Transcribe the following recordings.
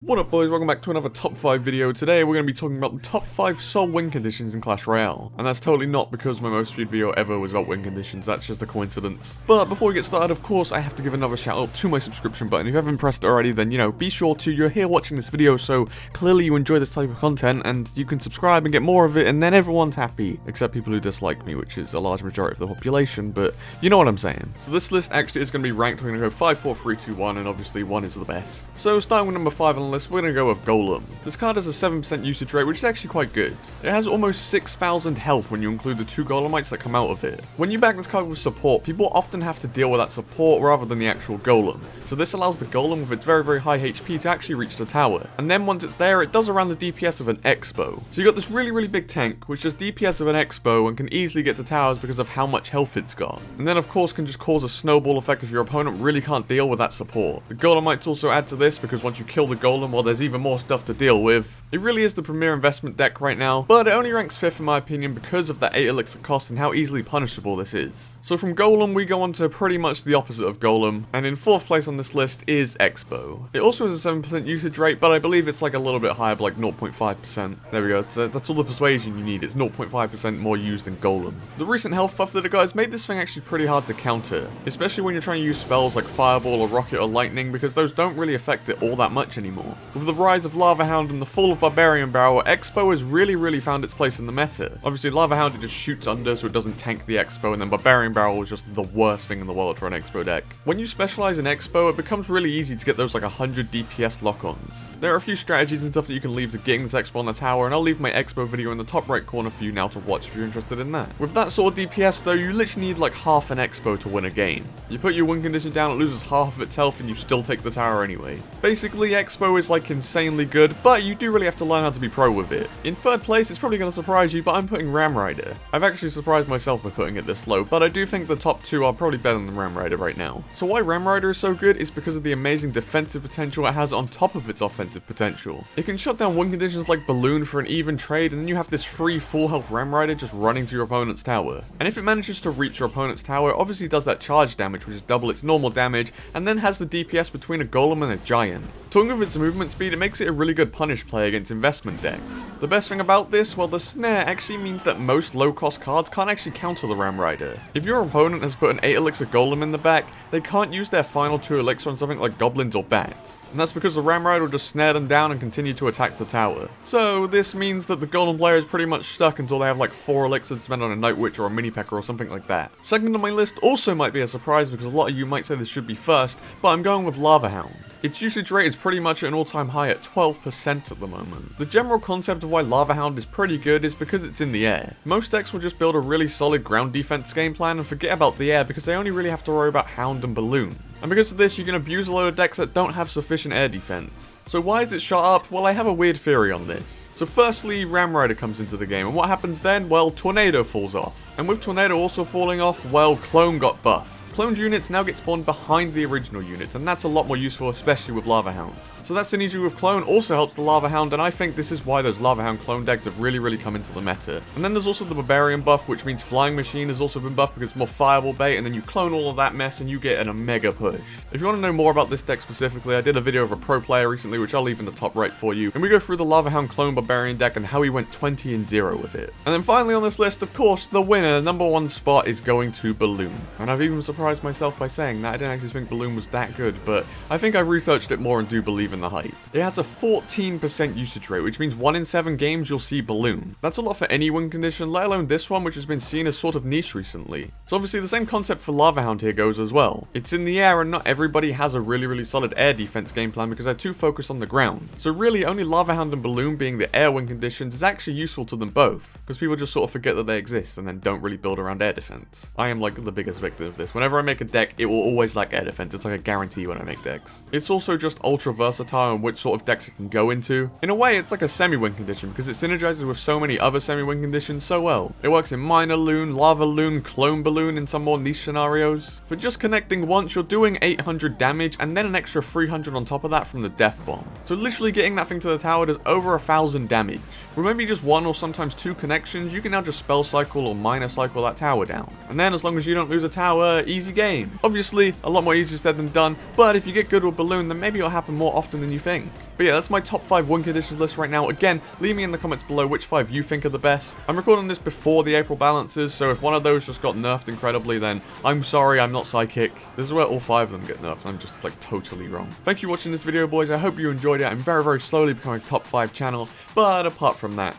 What up boys, welcome back to another top 5 video. Today we're going to be talking about the top 5 sole win conditions in Clash Royale. And that's totally not because my most viewed video ever was about win conditions, that's just a coincidence. But before we get started, of course, I have to give another shout out to my subscription button. If you haven't pressed it already, then be sure to. You're here watching this video, so clearly you enjoy this type of content, and you can subscribe and get more of it, and then everyone's happy. Except people who dislike me, which is a large majority of the population, but you know what I'm saying. So this list actually is going to be ranked. We're going to go 5, 4, 3, 2, 1, and obviously 1 is the best. So starting with number 5 on the list, we're going to go with Golem. This card has a 7% usage rate, which is actually quite good. It has almost 6,000 health when you include the 2 Golemites that come out of it. When you back this card with support, people often have to deal with that support rather than the actual Golem. So this allows the Golem with its very high HP to actually reach the tower. And then once it's there, it does around the DPS of an Expo. So you got this really big tank, which does DPS of an Expo and can easily get to towers because of how much health it's got. And then of course can just cause a snowball effect if your opponent really can't deal with that support. The Golemites also add to this because once you kill the Golem, well, there's even more stuff to deal with. It really is the premier investment deck right now, but it only ranks 5th in my opinion because of that 8 elixir cost and how easily punishable this is. So from Golem, we go on to pretty much the opposite of Golem, and in 4th place on this list is Expo. It also has a 7% usage rate, but I believe it's like a little bit higher, but like 0.5%. There we go, that's all the persuasion you need. It's 0.5% more used than Golem. The recent health buff that it got has made this thing actually pretty hard to counter, especially when you're trying to use spells like Fireball or Rocket or Lightning, because those don't really affect it all that much anymore. With the rise of Lava Hound and the fall of Barbarian Barrel, Expo has really found its place in the meta. Obviously, Lava Hound it just shoots under so it doesn't tank the Expo, and then Barbarian Barrel was just the worst thing in the world for an Expo deck. When you specialize in Expo, it becomes really easy to get those like 100 DPS lock-ons. There are a few strategies and stuff that you can leave to getting this Expo on the tower, and I'll leave my Expo video in the top right corner for you now to watch if you're interested in that. With that sort of DPS though, you literally need like half an Expo to win a game. You put your win condition down, it loses half of its health, and you still take the tower anyway. Basically, Expo is like insanely good, but you do really have to learn how to be pro with it. In 3rd place, it's probably going to surprise you, but I'm putting Ram Rider. I've actually surprised myself by putting it this low, but I do think the top 2 are probably better than Ram Rider right now. So why Ram Rider is so good is because of the amazing defensive potential it has on top of its offensive potential. It can shut down win conditions like Balloon for an even trade, and then you have this free full health Ram Rider just running to your opponent's tower. And if it manages to reach your opponent's tower, it obviously does that charge damage, which is double its normal damage, and then has the DPS between a Golem and a Giant. Talking of its movement speed, it makes it a really good punish play against investment decks. The best thing about this, well, the snare actually means that most low-cost cards can't actually counter the Ram Rider. If your opponent has put an 8 elixir Golem in the back, they can't use their final 2 elixir on something like Goblins or Bats. And that's because the Ram Rider will just snare them down and continue to attack the tower. So this means that the Golem player is pretty much stuck until they have like 4 elixirs to spend on a Night Witch or a Mini P.E.K.K.A. or something like that. Second on my list also might be a surprise because a lot of you might say this should be first, but I'm going with Lava Hound. Its usage rate is pretty much at an all-time high at 12% at the moment. The general concept of why Lava Hound is pretty good is because it's in the air. Most decks will just build a really solid ground defense game plan and forget about the air because they only really have to worry about Hound and Balloon. And because of this, you can abuse a load of decks that don't have sufficient air defense. So why is it shot up? Well, I have a weird theory on this. So firstly, Ram Rider comes into the game, and what happens then? Well, Tornado falls off. And with Tornado also falling off, well, Clone got buffed. Cloned units now get spawned behind the original units, and that's a lot more useful, especially with Lava Hound. So that synergy with Clone also helps the Lava Hound, and I think this is why those Lava Hound clone decks have really come into the meta. And then there's also the Barbarian buff, which means Flying Machine has also been buffed because it's more Fireball bait, and then you clone all of that mess and you get a mega push. If you want to know more about this deck specifically, I did a video of a pro player recently, which I'll leave in the top right for you, and we go through the Lava Hound clone Barbarian deck and how he went 20-0 with it. And then finally on this list, of course, the winner, number 1 spot is going to Balloon. And I've even surprised myself by saying that. I didn't actually think Balloon was that good, but I think I've researched it more and do believe in the hype. It has a 14% usage rate, which means 1 in 7 games you'll see Balloon. That's a lot for any win condition, let alone this one, which has been seen as sort of niche recently. So obviously the same concept for Lava Hound here goes as well. It's in the air, and not everybody has a really solid air defense game plan because they're too focused on the ground. So really only Lava Hound and Balloon being the air win conditions is actually useful to them both, because people just sort of forget that they exist and then don't really build around air defense. I am like the biggest victim of this. Whenever I make a deck, it will always lack air defense. It's like a guarantee when I make decks. It's also just ultra versatile in which sort of decks it can go into. In a way, it's like a semi-win condition because it synergizes with so many other semi-win conditions so well. It works in Minor Loon, Lava Loon, Clone Balloon in some more niche scenarios. For just connecting once, you're doing 800 damage and then an extra 300 on top of that from the Death Bomb. So literally getting that thing to the tower does over 1,000 damage. With maybe just 1 or sometimes 2 connections, you can now just spell cycle or minor cycle that tower down. And then as long as you don't lose a tower, easy game. Obviously, a lot more easier said than done, but if you get good with Balloon, then maybe it'll happen more often broken than you think. But yeah, that's my top 5 win conditions list right now. Again, leave me in the comments below which 5 you think are the best. I'm recording this before the April balances, so if one of those just got nerfed incredibly, then I'm sorry, I'm not psychic. This is where all 5 of them get nerfed. I'm just like totally wrong. Thank you for watching this video, boys. I hope you enjoyed it. I'm very, very slowly becoming a top 5 channel, but apart from that,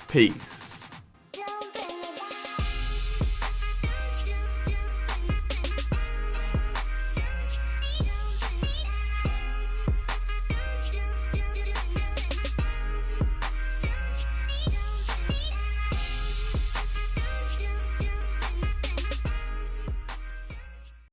peace.